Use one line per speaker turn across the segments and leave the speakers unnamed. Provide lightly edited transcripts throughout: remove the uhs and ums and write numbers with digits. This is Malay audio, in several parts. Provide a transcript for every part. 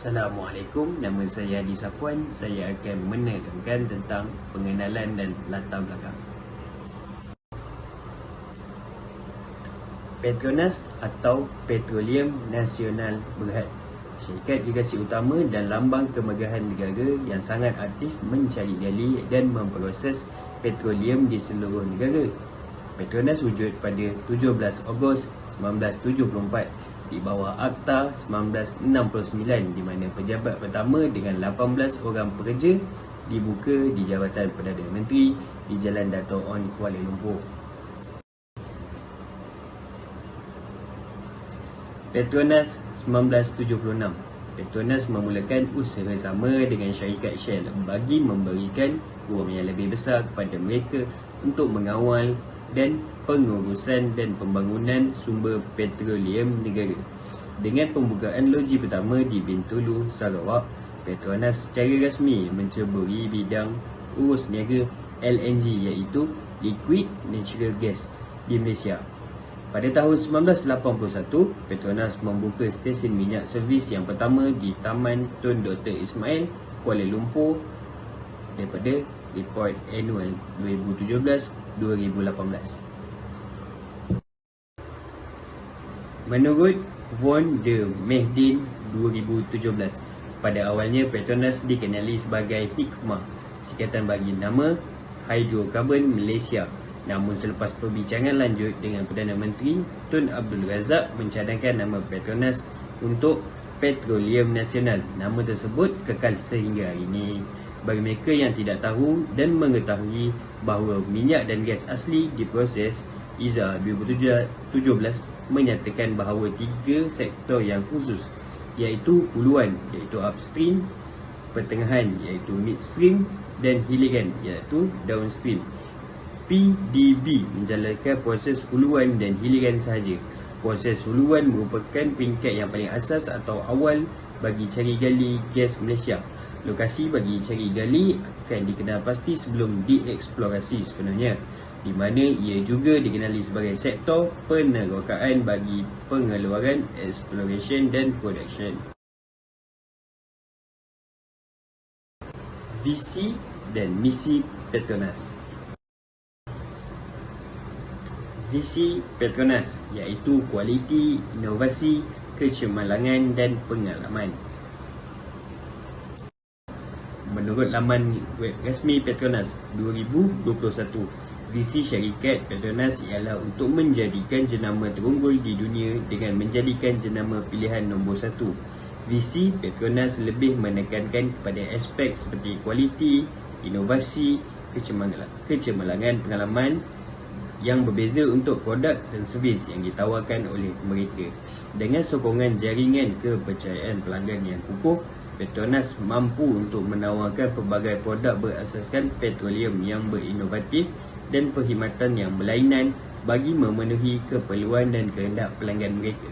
Assalamualaikum, nama saya Hadi Safwan. Saya akan menerangkan tentang pengenalan dan latar belakang Petronas atau Petroleum Nasional Berhad, syarikat gergasi utama dan lambang kemegahan negara yang sangat aktif mencari gali dan memproses petroleum di seluruh negara. Petronas wujud pada 17 Ogos 1974 di bawah Akta 1969, di mana pejabat pertama dengan 18 orang pekerja dibuka di Jabatan Perdana Menteri di Jalan Dato' On, Kuala Lumpur. Petronas 1976. Petronas memulakan usaha sama dengan syarikat Shell bagi memberikan wang yang lebih besar kepada mereka untuk mengawal dan pengurusan dan pembangunan sumber petroleum negara. Dengan pembukaan loji pertama di Bintulu, Sarawak, Petronas secara rasmi menceburi bidang urus niaga LNG, iaitu Liquid Natural Gas, di Malaysia. Pada tahun 1981, Petronas membuka stesen minyak servis yang pertama di Taman Tun Dr. Ismail, Kuala Lumpur daripada Report Annual 2017-2018. Menurut Von der Mehdin 2017, pada awalnya Petronas dikenali sebagai Hikmah, singkatan bagi nama Hydrocarbon Malaysia. Namun selepas perbincangan lanjut dengan Perdana Menteri Tun Abdul Razak mencadangkan nama Petronas untuk Petroleum Nasional, nama tersebut kekal sehingga hari ini. Bagi mereka yang tidak tahu dan mengetahui bahawa minyak dan gas asli diproses, IZA 2017 menyatakan bahawa 3 sektor yang khusus, iaitu huluan, iaitu upstream, pertengahan, iaitu midstream, dan hiliran, iaitu downstream. PDB menjalankan proses huluan dan hiliran sahaja. Proses huluan merupakan peringkat yang paling asas atau awal bagi cari gali gas Malaysia. Lokasi bagi cari gali akan dikenal pasti sebelum dieksplorasi sepenuhnya, di mana ia juga dikenali sebagai sektor penerokaan bagi pengeluaran exploration dan production. Visi dan misi Petronas. Visi Petronas iaitu kualiti, inovasi, kecemerlangan dan pengalaman. Menurut laman web rasmi Petronas 2021, visi syarikat Petronas ialah untuk menjadikan jenama terunggul di dunia dengan menjadikan jenama pilihan nombor 1. Visi Petronas lebih menekankan kepada aspek seperti kualiti, inovasi, kecemerlangan, pengalaman yang berbeza untuk produk dan servis yang ditawarkan oleh mereka. Dengan sokongan jaringan kepercayaan pelanggan yang kukuh, Petronas mampu untuk menawarkan pelbagai produk berasaskan petroleum yang berinovatif dan perkhidmatan yang berlainan bagi memenuhi keperluan dan kehendak pelanggan mereka.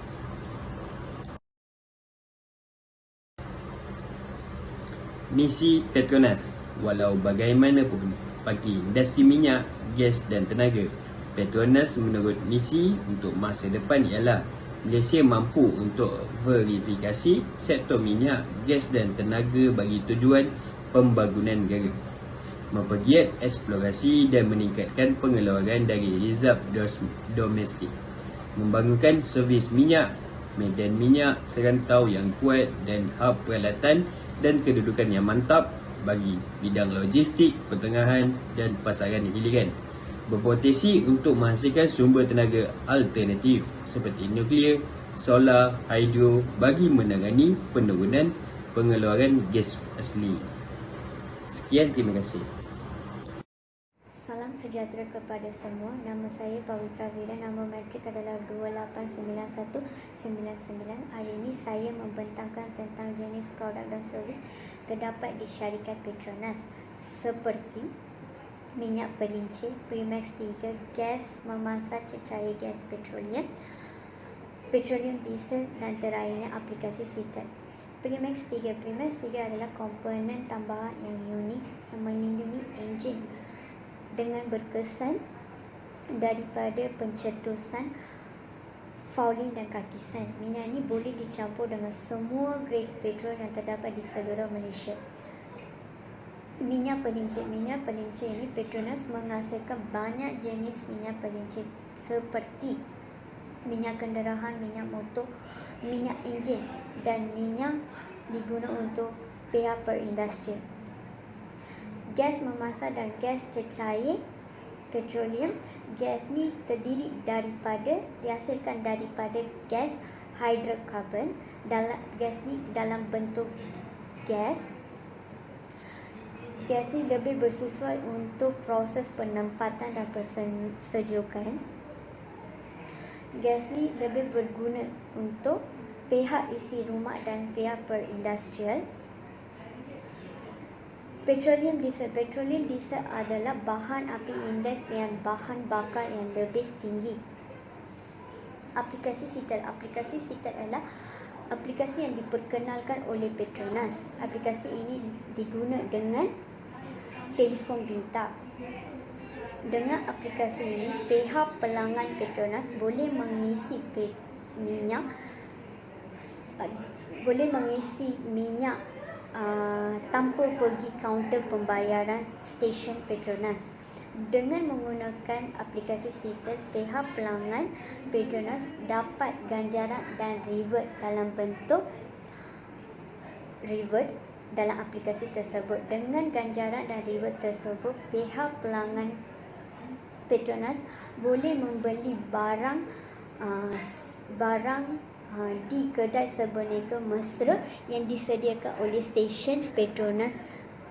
Misi Petronas. Walau bagaimanapun, bagi industri minyak, gas dan tenaga, Petronas menurut misi untuk masa depan ialah Malaysia mampu untuk verifikasi sektor minyak, gas dan tenaga bagi tujuan pembangunan negara, mempergiat eksplorasi dan meningkatkan pengeluaran dari reserve domestik, membangunkan servis minyak, medan minyak serantau yang kuat dan hub peralatan dan kedudukan yang mantap bagi bidang logistik, pertengahan dan pasaran hiliran, berpotensi untuk menghasilkan sumber tenaga alternatif seperti nuklear, solar, hidro bagi menangani penurunan pengeluaran gas asli. Sekian, terima kasih.
Salam sejahtera kepada semua. Nama saya Pawitra Vira. Nama matrik adalah 289199. Hari ini saya membentangkan tentang jenis produk dan servis terdapat di syarikat Petronas seperti minyak pelincir, Primax 3, gas memasak cecair gas petroleum, petroleum diesel dan terakhirnya aplikasi SITET. Primax 3 adalah komponen tambahan yang unik yang melindungi enjin dengan berkesan daripada pencetusan Faulin dan Kakisan. Minyak ini boleh dicampur dengan semua grade petrol yang terdapat di seluruh Malaysia. Minyak pelincir. Minyak pelincir ini Petronas menghasilkan banyak jenis minyak pelincir seperti minyak kenderaan, minyak motor, minyak enjin dan minyak diguna untuk pihak perindustrian. Gas memasak dan gas cecair petroleum. Gas ni dihasilkan daripada gas hidrokarbon. Gas ni dalam bentuk gas. Gas ni lebih bersesuai untuk proses penempatan dan persejukan. Gas ni lebih berguna untuk pihak isi rumah dan pihak perindustrial. Petroleum diesel. Petroleum diesel adalah bahan api indeks yang bahan bakar yang lebih tinggi. Aplikasi SITEL. Aplikasi SITEL adalah aplikasi yang diperkenalkan oleh Petronas. Aplikasi ini diguna dengan telefon pintar. Dengan aplikasi ini, pihak pelanggan Petronas boleh mengisi minyak tanpa pergi kaunter pembayaran stesen Petronas. Dengan menggunakan aplikasi SITEL, pihak pelanggan Petronas dapat ganjaran dan reward dalam aplikasi tersebut. Dengan ganjaran dan reward tersebut, pihak pelanggan Petronas boleh membeli barang di kedai sebenarnya mesra yang disediakan oleh stesen Petronas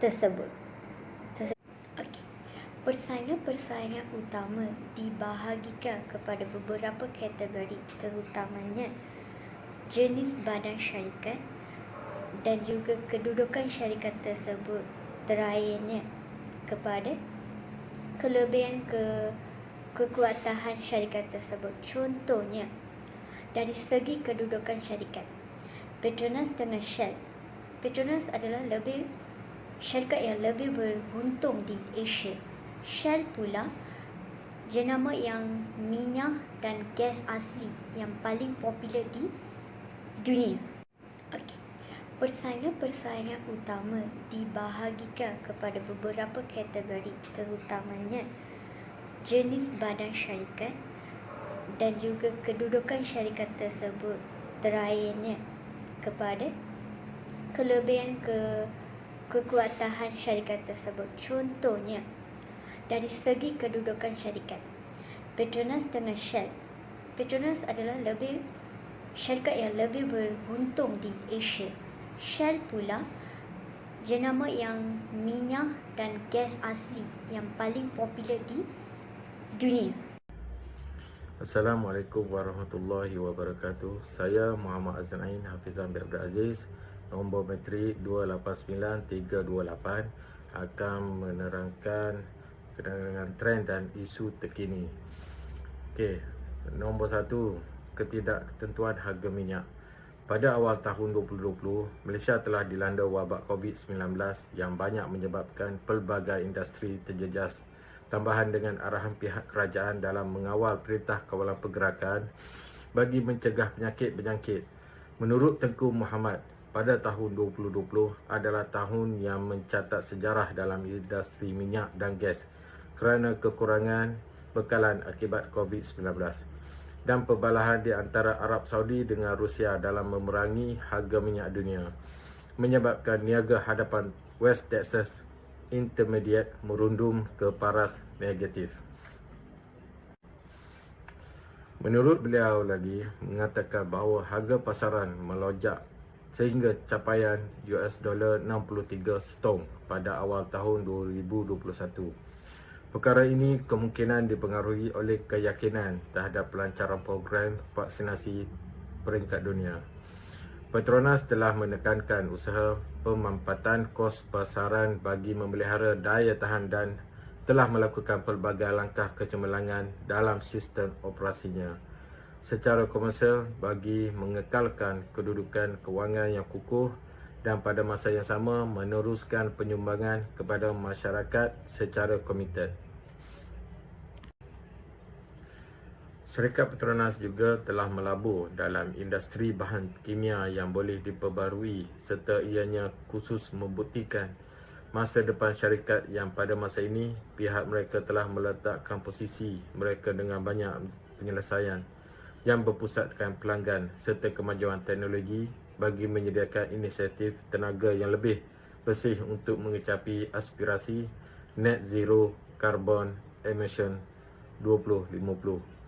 tersebut. Okey. Persaingan-persaingan utama dibahagikan kepada beberapa kategori, terutamanya jenis badan syarikat dan juga kedudukan syarikat tersebut. Terakhirnya kepada kelebihan kekuatan syarikat tersebut. Contohnya, dari segi kedudukan syarikat, Petronas dengan Shell. Petronas adalah syarikat yang lebih beruntung di Asia. Shell pula jenama yang minyak dan gas asli yang paling popular di dunia. Okey. Persaingan-persaingan utama dibahagikan kepada beberapa kategori, terutamanya jenis badan syarikat dan juga kedudukan syarikat tersebut. Terakhirnya kepada kelebihan kekuatan syarikat tersebut. Contohnya, dari segi kedudukan syarikat, Petronas dengan Shell. Petronas adalah syarikat yang lebih beruntung di Asia. Shell pula jenama yang minyak dan gas asli yang paling popular di dunia.
Assalamualaikum warahmatullahi wabarakatuh. Saya Muhammad Azan Ain Hafizan bin Abdul Aziz, nombor metrik 289328, akan menerangkan trend dan isu terkini. Okey, nombor 1, ketidaktentuan harga minyak. Pada awal tahun 2020, Malaysia telah dilanda wabak COVID-19 yang banyak menyebabkan pelbagai industri terjejas. Tambahan dengan arahan pihak kerajaan dalam mengawal Perintah Kawalan Pergerakan bagi mencegah penyakit berjangkit. Menurut Tengku Muhammad, pada tahun 2020 adalah tahun yang mencatat sejarah dalam industri minyak dan gas kerana kekurangan bekalan akibat COVID-19 dan perbalahan di antara Arab Saudi dengan Rusia dalam memerangi harga minyak dunia, menyebabkan niaga hadapan West Texas Intermediate merundum ke paras negatif. Menurut beliau lagi mengatakan bahawa harga pasaran melonjak sehingga capaian $63 setong pada awal tahun 2021. Perkara ini kemungkinan dipengaruhi oleh keyakinan terhadap pelancaran program vaksinasi peringkat dunia. Petronas telah menekankan usaha pemampatan kos pasaran bagi memelihara daya tahan dan telah melakukan pelbagai langkah kecemerlangan dalam sistem operasinya secara komersial bagi mengekalkan kedudukan kewangan yang kukuh dan pada masa yang sama meneruskan penyumbangan kepada masyarakat secara komited. Syarikat Petronas juga telah melabur dalam industri bahan kimia yang boleh diperbarui serta ianya khusus membuktikan masa depan syarikat yang pada masa ini pihak mereka telah meletakkan posisi mereka dengan banyak penyelesaian yang berpusatkan pelanggan serta kemajuan teknologi bagi menyediakan inisiatif tenaga yang lebih bersih untuk mengecapi aspirasi net zero carbon emission 2050.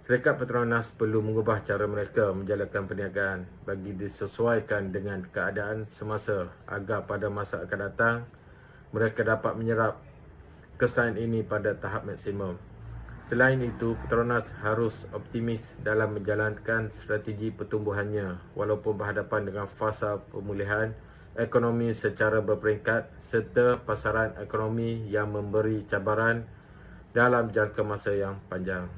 Syarikat Petronas perlu mengubah cara mereka menjalankan perniagaan bagi disesuaikan dengan keadaan semasa agar pada masa akan datang mereka dapat menyerap kesan ini pada tahap maksimum. Selain itu, Petronas harus optimis dalam menjalankan strategi pertumbuhannya walaupun berhadapan dengan fasa pemulihan ekonomi secara berperingkat serta pasaran ekonomi yang memberi cabaran dalam jangka masa yang panjang.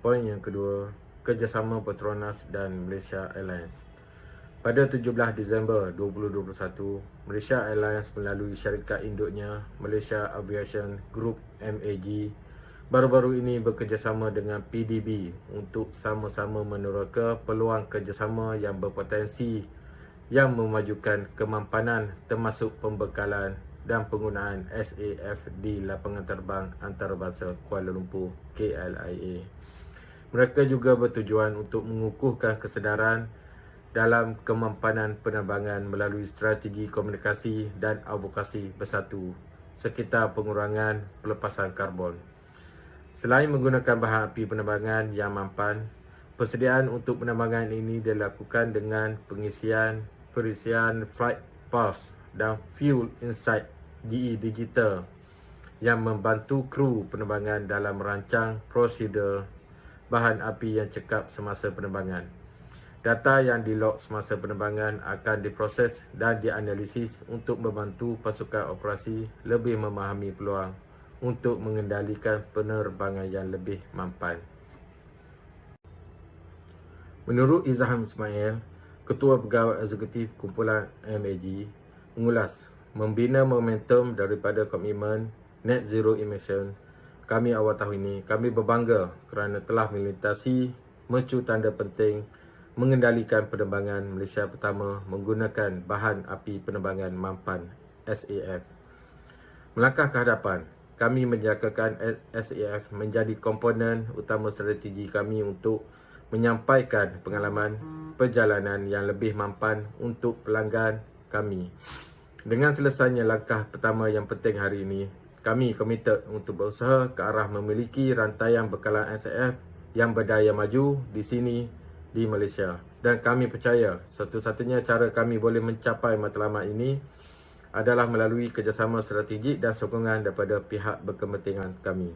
Poin yang kedua, kerjasama Petronas dan Malaysia Airlines. Pada 17 Disember 2021, Malaysia Airlines melalui syarikat induknya Malaysia Aviation Group MAG baru-baru ini bekerjasama dengan PDB untuk sama-sama meneroka peluang kerjasama yang berpotensi yang memajukan kemampanan termasuk pembekalan dan penggunaan SAF di lapangan terbang antarabangsa Kuala Lumpur KLIA. Mereka juga bertujuan untuk mengukuhkan kesedaran dalam kemampanan penerbangan melalui strategi komunikasi dan advokasi bersatu sekitar pengurangan pelepasan karbon. Selain menggunakan bahan api penerbangan yang mampan, persediaan untuk penerbangan ini dilakukan dengan perisian Flight Pass dan Fuel Insight GE Digital yang membantu kru penerbangan dalam merancang prosedur bahan api yang cekap semasa penerbangan. Data yang dilog semasa penerbangan akan diproses dan dianalisis untuk membantu pasukan operasi lebih memahami peluang untuk mengendalikan penerbangan yang lebih mampan. Menurut Izzaham Ismail, Ketua Pegawai Eksekutif Kumpulan MAG, mengulas membina momentum daripada komitmen net zero emission kami awal tahun ini, kami berbangga kerana telah melintasi mercu tanda penting mengendalikan penerbangan Malaysia pertama menggunakan bahan api penerbangan mampan SAF. Melangkah ke hadapan, kami menjangkakan SAF menjadi komponen utama strategi kami untuk menyampaikan pengalaman perjalanan yang lebih mampan untuk pelanggan kami. Dengan selesainya langkah pertama yang penting hari ini, kami komited untuk berusaha ke arah memiliki rantaian bekalan SAF yang berdaya maju di sini di Malaysia. Dan kami percaya satu-satunya cara kami boleh mencapai matlamat ini adalah melalui kerjasama strategik dan sokongan daripada pihak berkepentingan kami.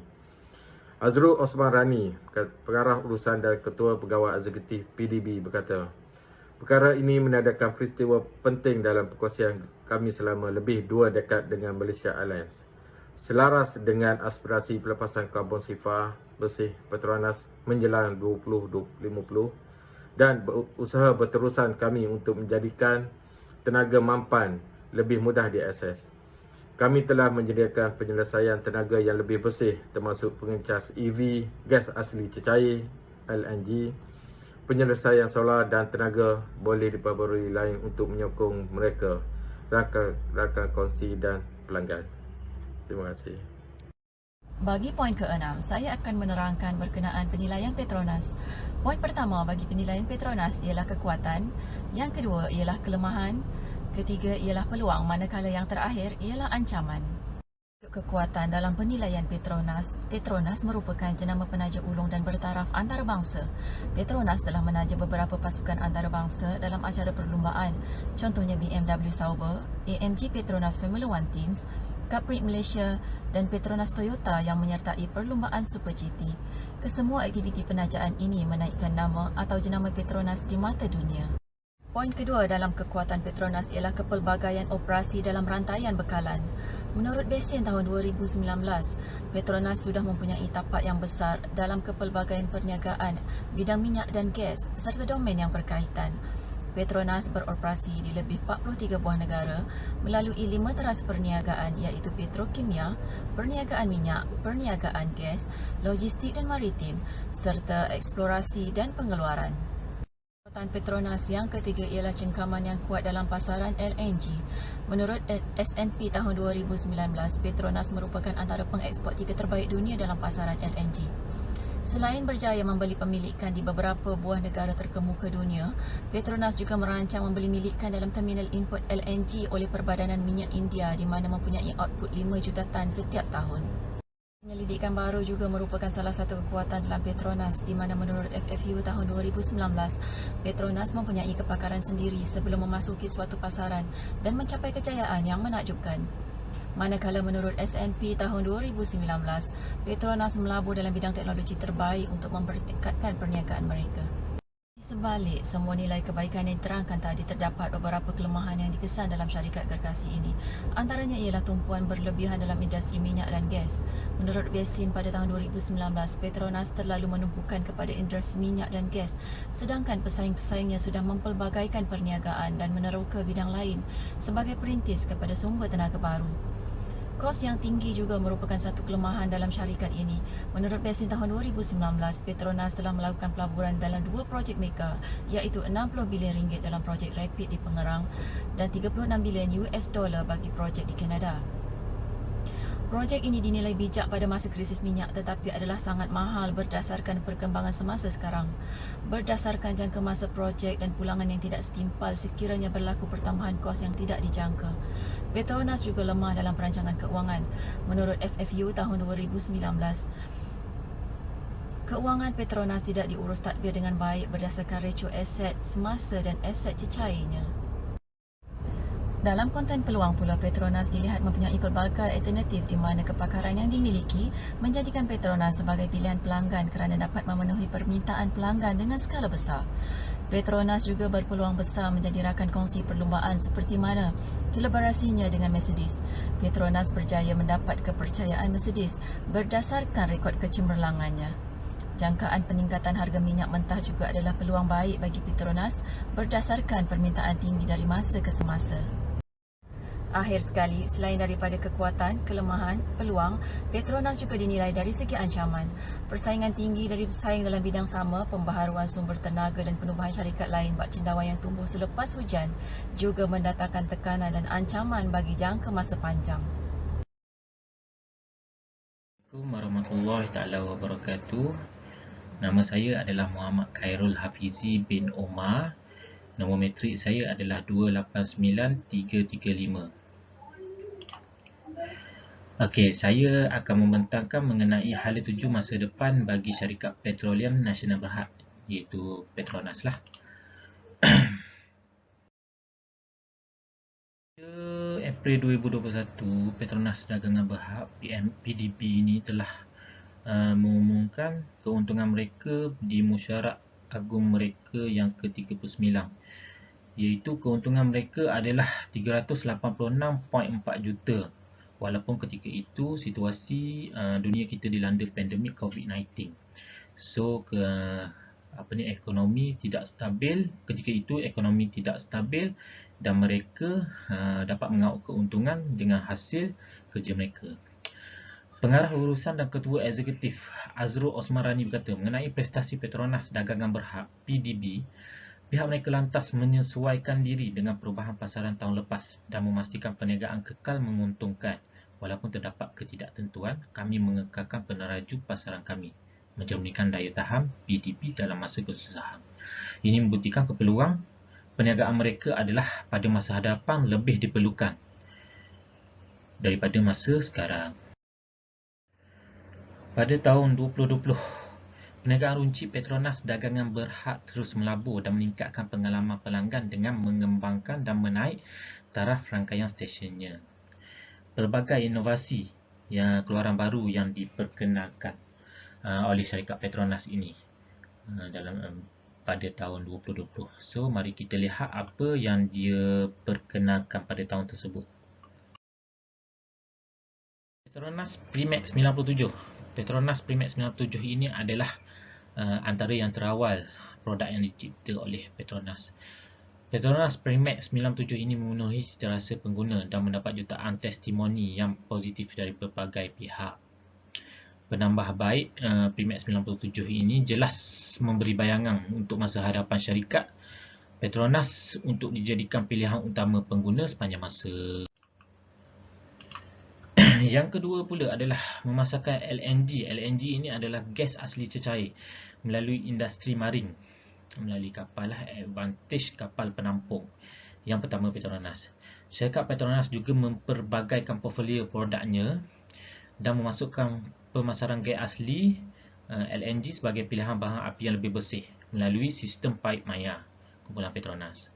Azrul Osman Rani, Pengarah Urusan dan Ketua Pegawai Eksekutif PDB berkata, perkara ini menandakan peristiwa penting dalam perkongsian kami selama lebih 2 dekad dengan Malaysia Airlines. Selaras dengan aspirasi pelepasan karbon sifar bersih Petronas menjelang 2050 dan usaha berterusan kami untuk menjadikan tenaga mampan lebih mudah diakses. Kami telah menyediakan penyelesaian tenaga yang lebih bersih termasuk pengecas EV, gas asli cecair, LNG, penyelesaian solar dan tenaga boleh diperbarui lain untuk menyokong mereka, rakan kongsi dan pelanggan. Terima kasih.
Bagi poin ke-6, saya akan menerangkan berkenaan penilaian Petronas. Poin pertama bagi penilaian Petronas ialah kekuatan, yang kedua ialah kelemahan, ketiga ialah peluang, manakala yang terakhir ialah ancaman. Kekuatan dalam penilaian Petronas merupakan jenama penaja ulung dan bertaraf antarabangsa. Petronas telah menaja beberapa pasukan antarabangsa dalam acara perlumbaan, contohnya BMW Sauber, AMG Petronas Formula 1 Teams, Capri Malaysia dan Petronas Toyota yang menyertai perlumbaan Super GT. Kesemua aktiviti penajaan ini menaikkan nama atau jenama Petronas di mata dunia. Poin kedua dalam kekuatan Petronas ialah kepelbagaian operasi dalam rantaian bekalan. Menurut Besen tahun 2019, Petronas sudah mempunyai tapak yang besar dalam kepelbagaian perniagaan, bidang minyak dan gas serta domen yang berkaitan. Petronas beroperasi di lebih 43 buah negara melalui 5 teras perniagaan iaitu petrokimia, perniagaan minyak, perniagaan gas, logistik dan maritim serta eksplorasi dan pengeluaran. Kekuatan Petronas yang ketiga ialah cengkaman yang kuat dalam pasaran LNG. Menurut S&P tahun 2019, Petronas merupakan antara pengeksport 3 terbaik dunia dalam pasaran LNG. Selain berjaya membeli pemilikan di beberapa buah negara terkemuka dunia, Petronas juga merancang membeli milikan dalam terminal input LNG oleh Perbadanan Minyak India di mana mempunyai output 5 juta tan setiap tahun. Penyelidikan baru juga merupakan salah satu kekuatan dalam Petronas di mana menurut FFU tahun 2019, Petronas mempunyai kepakaran sendiri sebelum memasuki suatu pasaran dan mencapai kejayaan yang menakjubkan. Manakala menurut S&P tahun 2019, Petronas melabur dalam bidang teknologi terbaik untuk mempertingkatkan perniagaan mereka. Di sebalik semua nilai kebaikan yang diterangkan tadi, terdapat beberapa kelemahan yang dikesan dalam syarikat gergasi ini. Antaranya ialah tumpuan berlebihan dalam industri minyak dan gas. Menurut Basin pada tahun 2019, Petronas terlalu menumpukan kepada industri minyak dan gas, sedangkan pesaing-pesaingnya sudah mempelbagaikan perniagaan dan meneroka bidang lain sebagai perintis kepada sumber tenaga baru. Kos yang tinggi juga merupakan satu kelemahan dalam syarikat ini. Menurut Basin tahun 2019, Petronas telah melakukan pelaburan dalam 2 projek mega iaitu 60 bilion ringgit dalam projek Rapid di Pengerang dan 36 bilion US dollar bagi projek di Kanada. Projek ini dinilai bijak pada masa krisis minyak tetapi adalah sangat mahal berdasarkan perkembangan semasa sekarang. Berdasarkan jangka masa projek dan pulangan yang tidak setimpal sekiranya berlaku pertambahan kos yang tidak dijangka. Petronas juga lemah dalam perancangan keuangan. Menurut FFU tahun 2019, keuangan Petronas tidak diurus tadbir dengan baik berdasarkan rasio aset semasa dan aset cecairnya. Dalam konten peluang pula, Petronas dilihat mempunyai pelbagai alternatif di mana kepakaran yang dimiliki menjadikan Petronas sebagai pilihan pelanggan kerana dapat memenuhi permintaan pelanggan dengan skala besar. Petronas juga berpeluang besar menjadi rakan kongsi perlumbaan seperti mana kolaborasinya dengan Mercedes. Petronas berjaya mendapat kepercayaan Mercedes berdasarkan rekod kecemerlangannya. Jangkaan peningkatan harga minyak mentah juga adalah peluang baik bagi Petronas berdasarkan permintaan tinggi dari masa ke semasa. Akhir sekali, selain daripada kekuatan, kelemahan, peluang, Petronas juga dinilai dari segi ancaman. Persaingan tinggi dari pesaing dalam bidang sama, pembaharuan sumber tenaga dan penubuhan syarikat lain bak cendawan yang tumbuh selepas hujan juga mendatangkan tekanan dan ancaman bagi jangka masa panjang.
Assalamualaikum warahmatullahi taala wabarakatuh. Nama saya adalah Muhammad Khairul Hafizi bin Omar. Nombor metrik saya adalah 289335. Okey, saya akan membentangkan mengenai hala tuju masa depan bagi syarikat petroleum nasional berhad, iaitu Petronas lah. April 2021, Petronas Dagangan Berhad PDB ini telah mengumumkan keuntungan mereka di mesyuarat agung mereka yang ke-39, iaitu keuntungan mereka adalah 386.4 juta. Walaupun ketika itu situasi dunia kita dilanda pandemik COVID-19. So ekonomi tidak stabil. Ketika itu ekonomi tidak stabil dan mereka dapat mengauk keuntungan dengan hasil kerja mereka. Pengarah urusan dan ketua eksekutif Azrul Osmarani berkata mengenai prestasi Petronas Dagangan Berhad PDB, pihak mereka lantas menyesuaikan diri dengan perubahan pasaran tahun lepas dan memastikan perniagaan kekal menguntungkan. Walaupun terdapat ketidaktentuan, kami mengekalkan peneraju pasaran kami, mencerminkan daya tahan PDB dalam masa kesusahan. Ini membuktikan keperluan perniagaan mereka adalah pada masa hadapan lebih diperlukan daripada masa sekarang. Pada tahun 2020, perniagaan runcit Petronas Dagangan Berhad terus melabur dan meningkatkan pengalaman pelanggan dengan mengembangkan dan menaik taraf rangkaian stesyennya. Pelbagai inovasi keluaran baru yang diperkenalkan oleh syarikat Petronas ini pada tahun 2020. So, mari kita lihat apa yang dia perkenalkan pada tahun tersebut. Petronas Primax 97. Petronas Primax 97 ini adalah antara yang terawal produk yang dicipta oleh Petronas. Petronas Primex 97 ini memenuhi citarasa pengguna dan mendapat jutaan testimoni yang positif dari berbagai pihak. Penambah baik Primex 97 ini jelas memberi bayangan untuk masa hadapan syarikat Petronas untuk dijadikan pilihan utama pengguna sepanjang masa. Yang kedua pula adalah memasarkan LNG. LNG ini adalah gas asli cecair melalui industri marin, melalui kapal Advantage kapal penampung. Yang pertama Petronas. Syarikat Petronas juga memperbagaikan portfolio produknya dan memasukkan pemasaran gas asli LNG sebagai pilihan bahan api yang lebih bersih melalui sistem paip maya kumpulan Petronas.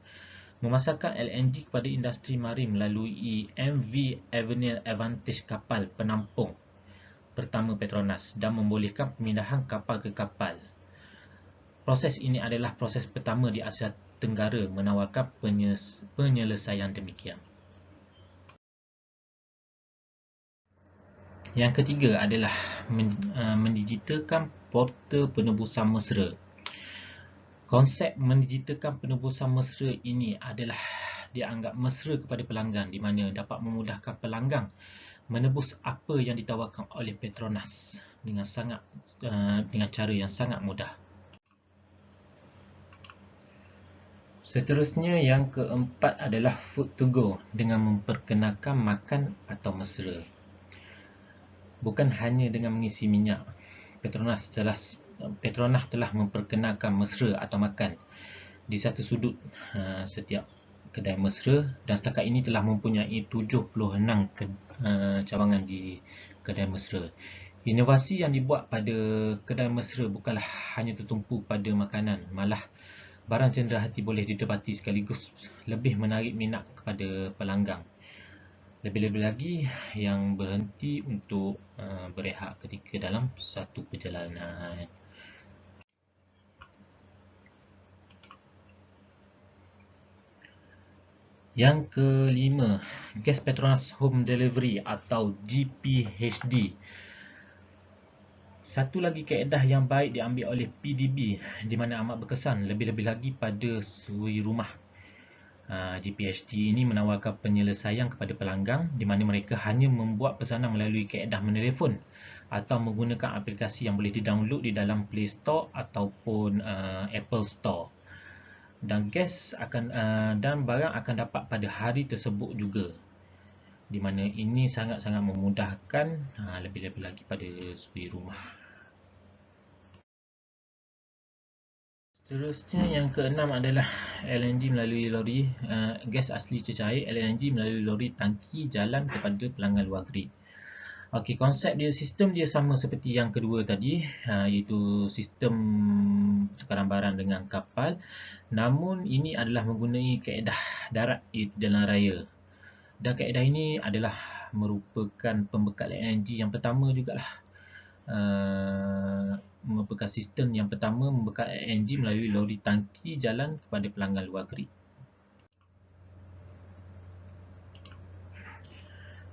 Memasarkan LNG kepada industri marin melalui MV Avenir Advantage kapal penampung pertama Petronas dan membolehkan pemindahan kapal ke kapal. Proses ini adalah proses pertama di Asia Tenggara menawarkan penyelesaian demikian. Yang ketiga adalah mendigitalkan portal penebusan mesra. Konsep mendigitalkan penebusan mesra ini adalah dianggap mesra kepada pelanggan, di mana dapat memudahkan pelanggan menebus apa yang ditawarkan oleh Petronas dengan cara yang sangat mudah. Seterusnya yang keempat adalah food to go dengan memperkenalkan makan atau mesra. Bukan hanya dengan mengisi minyak, Petronas telah memperkenalkan mesra atau makan di satu sudut setiap kedai mesra dan setakat ini telah mempunyai 76 cawangan di kedai mesra. Inovasi yang dibuat pada kedai mesra bukanlah hanya tertumpu pada makanan, malah barang cenderahati boleh didapati sekaligus lebih menarik minat kepada pelanggan. Lebih-lebih lagi yang berhenti untuk berehat ketika dalam satu perjalanan. Yang kelima, Gas Petronas Home Delivery atau GPHD. Satu lagi kaedah yang baik diambil oleh PDB di mana amat berkesan, lebih-lebih lagi pada suri rumah. GPHD ini menawarkan penyelesaian kepada pelanggan di mana mereka hanya membuat pesanan melalui kaedah menelefon atau menggunakan aplikasi yang boleh didownload di dalam Play Store ataupun Apple Store. Dan barang akan dapat pada hari tersebut juga, di mana ini sangat-sangat memudahkan lebih-lebih lagi pada suri rumah. Seterusnya yang keenam adalah LNG melalui lori, gas asli cecair LNG melalui lori tangki jalan kepada pelanggan luar negeri. Okey, konsep dia, sistem dia sama seperti yang kedua tadi, iaitu sistem pertukaran barang dengan kapal. Namun ini adalah menggunakan kaedah darat di jalan raya. Dan kaedah ini adalah merupakan pembekal LNG yang pertama jugalah. Merupakan sistem yang pertama membekal LNG melalui lori tangki jalan kepada pelanggan luar negeri.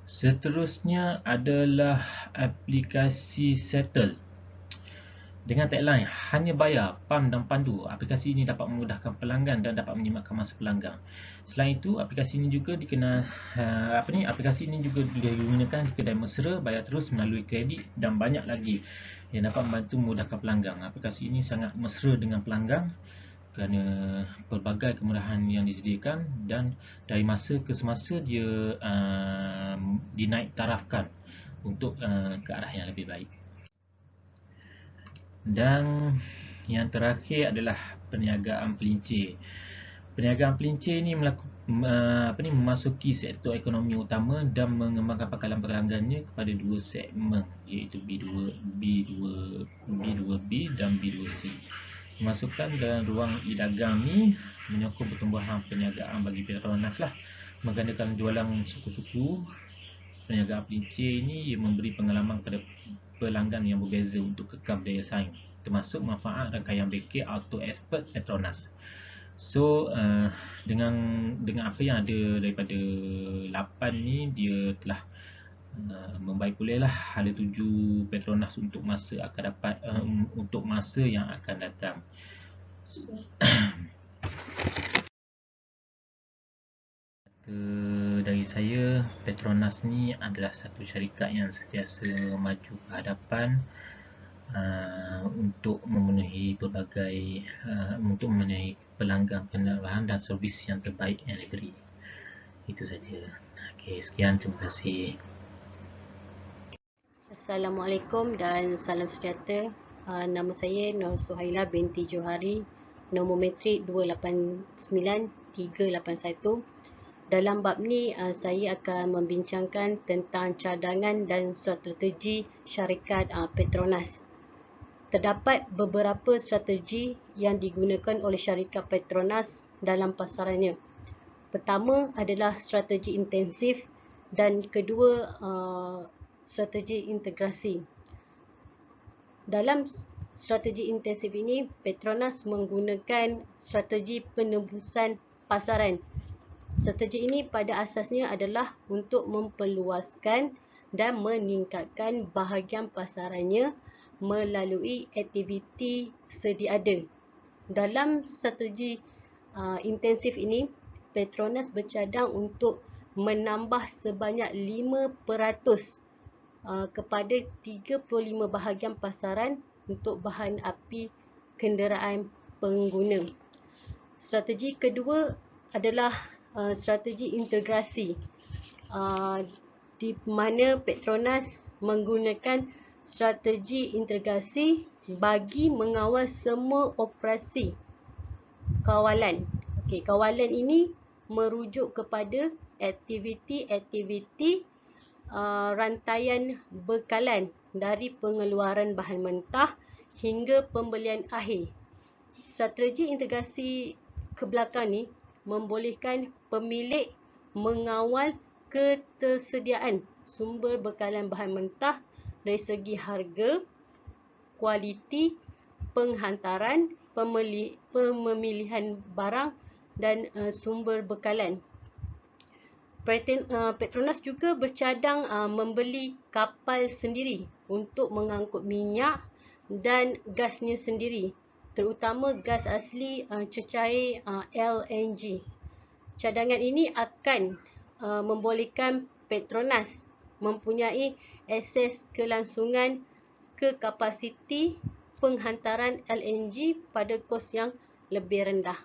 Seterusnya adalah aplikasi Settle. Dengan tagline, hanya bayar, pam dan pandu, aplikasi ini dapat memudahkan pelanggan dan dapat menjimatkan masa pelanggan. Selain itu, aplikasi ini juga aplikasi ini juga digunakan di kedai mesra, bayar terus melalui kredit dan banyak lagi yang dapat membantu memudahkan pelanggan. Aplikasi ini sangat mesra dengan pelanggan kerana pelbagai kemudahan yang disediakan dan dari masa ke semasa dia dinaik tarafkan untuk ke arah yang lebih baik. Dan yang terakhir adalah perniagaan pelincir. Perniagaan pelincir ini memasuki sektor ekonomi utama dan mengembangkan pakalan pelanggannya kepada dua segmen, iaitu B2B dan B2C. Masukkan dalam ruang e-dagang ni menyokong pertumbuhan perniagaan bagi Petronas lah. Menggandakan jualan suku-suku, perniagaan pelincir ini ia memberi pengalaman kepada pelanggan yang berbeza untuk kekal daya saing, termasuk manfaat rangkaian BK Auto Expert Petronas. So dengan apa yang ada daripada 8 ni, dia telah membaik pulih lah hala tuju Petronas untuk masa yang akan datang. bagi saya, Petronas ni adalah satu syarikat yang sentiasa maju ke hadapan untuk memenuhi pelanggan kenderaan dan servis yang terbaik yang diberi. Itu saja. Okey, sekian, terima kasih.
Assalamualaikum dan salam sejahtera. Nama saya Nur Suhaila binti Johari, nombor metrik 289381. Dalam bab ni saya akan membincangkan tentang cadangan dan strategi syarikat Petronas. Terdapat beberapa strategi yang digunakan oleh syarikat Petronas dalam pasarannya. Pertama adalah strategi intensif dan kedua strategi integrasi. Dalam strategi intensif ini, Petronas menggunakan strategi penembusan pasaran. Strategi ini pada asasnya adalah untuk memperluaskan dan meningkatkan bahagian pasarannya melalui aktiviti sedia ada. Dalam strategi intensif ini, Petronas bercadang untuk menambah sebanyak 5% kepada 35 bahagian pasaran untuk bahan api kenderaan pengguna. Strategi kedua adalah strategi integrasi, di mana Petronas menggunakan strategi integrasi bagi mengawal semua operasi kawalan. Okey, kawalan ini merujuk kepada aktiviti-aktiviti rantaian bekalan dari pengeluaran bahan mentah hingga pembelian akhir. Strategi integrasi ke belakang ni membolehkan pemilik mengawal ketersediaan sumber bekalan bahan mentah dari segi harga, kualiti, penghantaran, pemilihan barang dan sumber bekalan. Petronas juga bercadang membeli kapal sendiri untuk mengangkut minyak dan gasnya sendiri, terutama gas asli cecair LNG. Cadangan ini akan membolehkan Petronas mempunyai akses kelangsungan ke kapasiti penghantaran LNG pada kos yang lebih rendah.